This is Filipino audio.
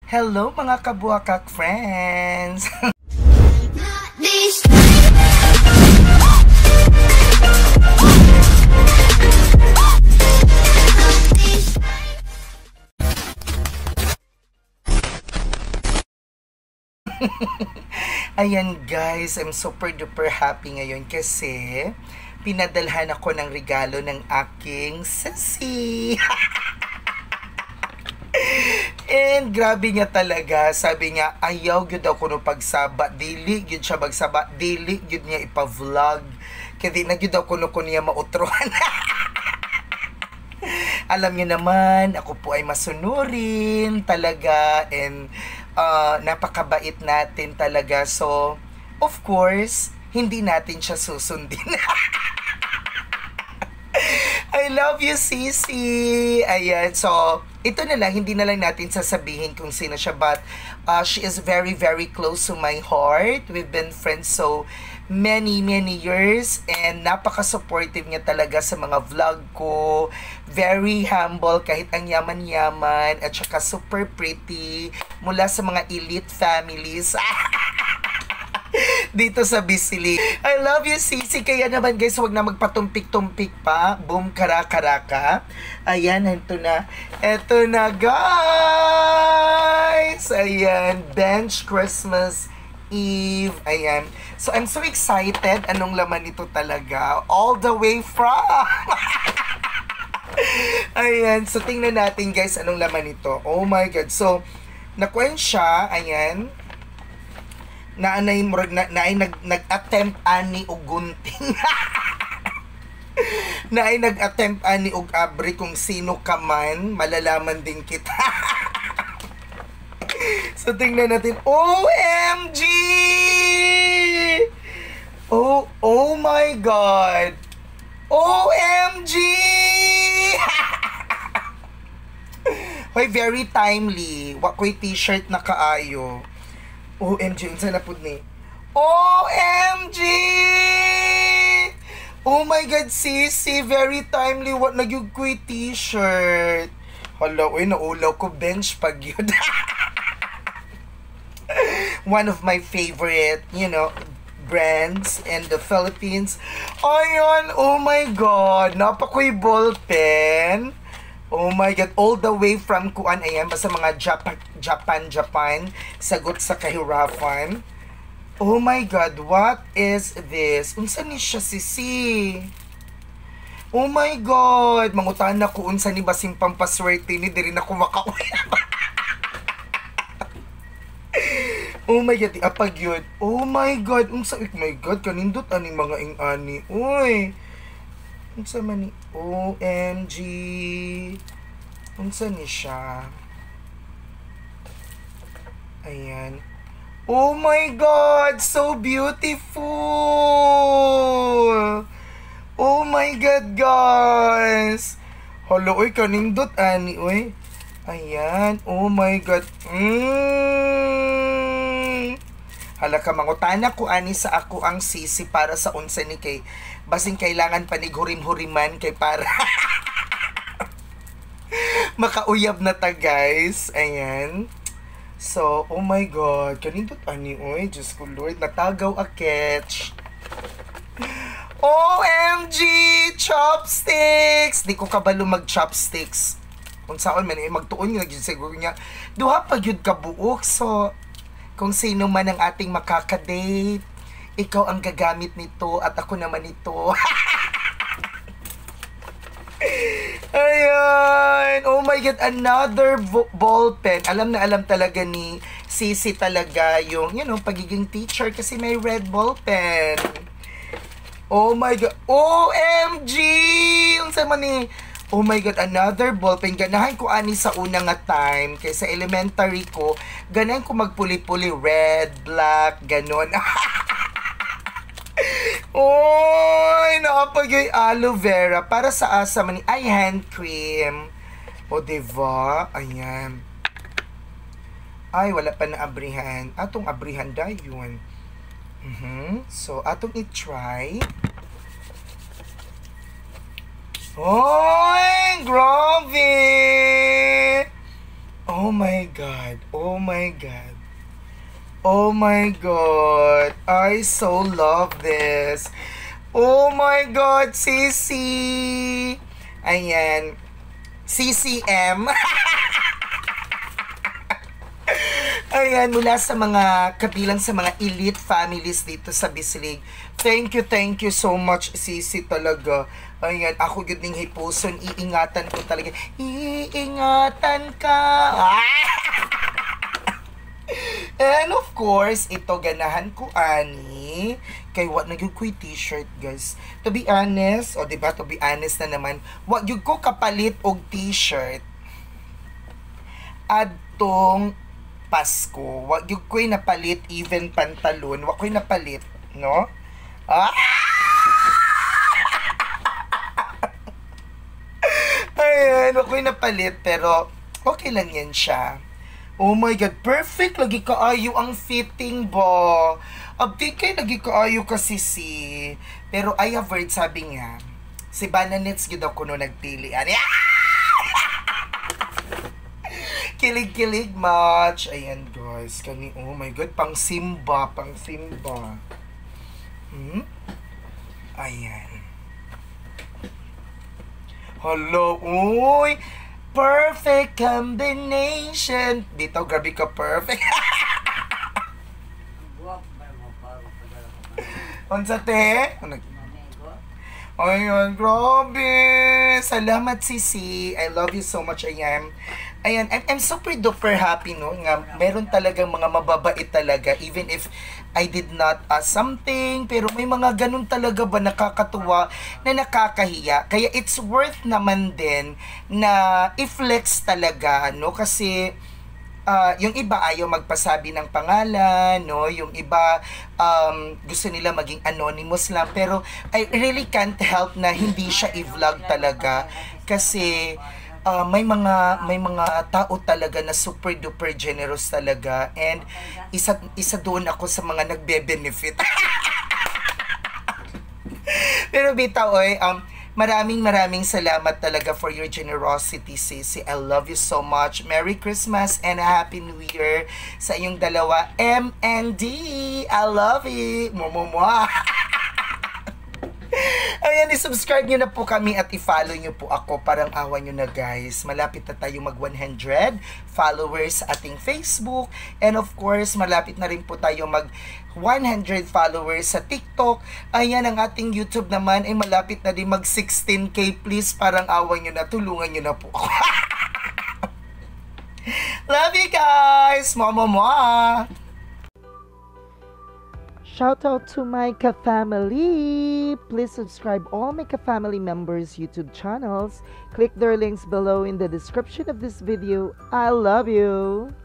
Hello mga kabuakak friends! Ayan guys, I'm super duper happy ngayon kasi pinadalhan ako ng regalo ng aking sisi. And grabe nga talaga, sabi nga ayaw gyud ako no pagsaba, dili gyud siya magsaba, dili gyud niya ipa-vlog. Kaya di na gyud ako no ko niya mautrohan. Alam niyo naman, ako po ay masunurin talaga and napakabait natin talaga. So, of course, hindi natin siya susundin. I love you, Sisi! Ayan, so, ito na lang, hindi na lang natin sasabihin kung sino siya, but she is very, very close to my heart. We've been friends so many years and napaka-supportive niya talaga sa mga vlog ko. Very humble kahit ang yaman-yaman at saka super pretty mula sa mga elite families. Dito sa Bisili. I love you, Sisi. Kaya naman guys, huwag na magpatumpik-tumpik pa. Boom, karaka. Ayan, ito na. Ito na, guys! Ayan, Bench Christmas Eve. Ayan. So, I'm so excited. Anong laman nito talaga? All the way from... Ayan. So, tingnan natin, guys, anong laman nito. Oh my God. So, nakuha siya. Ayan. Na nag-attempt ani og gunting. Na ay nag-attempt ani og abri kung sino ka man, malalaman din kita. So tingnan natin. OMG! Oh my God! OMG! Hoy, very timely. Wakoy t-shirt na kaayo. OMG, unsa na pud ni? OMG! Oh my God, Sisi, very timely. What nagyug ko t-shirt. Hala, uy, naulaw ko bench pag yun. One of my favorite, brands in the Philippines. Ayun, oh my God, napakoy ballpen. Oh my God, all the way from kuan, ayan, basta mga Japan, sagot sa kahirapan. Oh my God, what is this? Unsa ni siya, Sisi? Oh my God, mangutan na ko unsa ni basing pampaswerte ni, diri na ko makauwi. Oh my God, apag yun. Oh my God, unsa, oh my God, kanindot aning mga ing-ani. Uy, unsa man ni? OMG. Unsa ni siya? Ayan. Oh my God, so beautiful. Oh my God, guys. Hala, uy, kanindot ani, uy. Ayan. Oh my God. Hala ka, mangutana ko ani sa ako ang Sisi para sa unsa ni kay basing kailangan panighurim-huriman kay para makauyab na ta, guys. Ayan. So, oh my God, kanindot ani, oy, Diyos ko Lord, natagaw a catch. OMG! Chopsticks! Di ko kabalo mag-chopsticks. Kung saan man, magtuon nga, siguro niya, duha pa yun kabuok. So, kung sino man ang ating makakadate, ikaw ang gagamit nito at ako naman ito. Ayan! Oh my God, another ball pen. Alam na alam talaga ni Sisi talaga yung, pagiging teacher kasi may red ball pen. Oh my God. OMG! Unsa man ni? Oh my God, another ball pen. Ganahan ko ani sa una nga time. Kaya sa elementary ko, ganahan ko magpuli-puli. Red, black, ganon. Oy, nakapag yung aloe vera para sa asa man ni ay hand cream. O diba? Ayan. Ay, wala pa na abrihan. Atong abrihan dayon. So, atong i-try. Oy, grabe! Oh my God. Oh my God. Oh my God. I so love this. Oh my God, Sisi. Ayan. CCM. Ayan, mula sa mga kabilang sa mga elite families dito sa Bislig. Thank you so much, Sisi talaga. Ayan, ako yun ng hipuson, iingatan ko talaga. Iingatan ka. And of course, ito ganahan ko ani. Kay what na yun ko t-shirt, guys. To be honest, o diba, to be honest na naman, what yun ko kapalit og t-shirt adtong Pasko. Wag yung ko'y napalit, even pantalon. Wag ko'y napalit, no? Ah! Ayan, wag ko'y napalit, pero okay lang yan siya. Oh my God, perfect. Lagi kaayo ang fitting ba? Abdi kay lagi kaayo kasi si. Pero I have heard, sabi nga, si Bananets gid ako no nagpili. Ano? Kilig-kilig match. Ayan guys. Kani, oh my God. Pang simba. Pang simba. Ayan. Hello. Uy. Perfect combination. Dito, grabe ka perfect. Unsa te? Ayan, grabe. Salamat, Sisi. I love you so much. Ayan. Ayan, I'm super duper happy, no? Nga, meron talagang mga mababait talaga. Even if I did not ask something, pero may mga ganun talaga ba nakakatuwa na nakakahiya. Kaya it's worth naman din na i-flex talaga, no? Kasi yung iba ayaw magpasabi ng pangalan, no? Yung iba gusto nila maging anonymous lang, pero I really can't help na hindi siya i-vlog talaga kasi may mga tao talaga na super duper generous talaga, and isa doon ako sa mga nagbe-benefit. Pero bitaw maraming salamat talaga for your generosity, Sisi. I love you so much. Merry Christmas and a Happy New Year sa inyong dalawa. MND, I love you. Mumumwa. Ayan, i-subscribe nyo na po kami at i-follow nyo po ako. Parang awa nyo na, guys. Malapit na tayo mag 100 followers sa ating Facebook. And of course, malapit na rin po tayo mag 100 followers sa TikTok. Ayan, ang ating YouTube naman ay malapit na din mag 16K. Please, parang awa nyo na. Tulungan nyo na po ako. Love you guys! Mwah! Shout out to my ka-family! Please subscribe all my ka-family members' YouTube channels. Click their links below in the description of this video. I love you!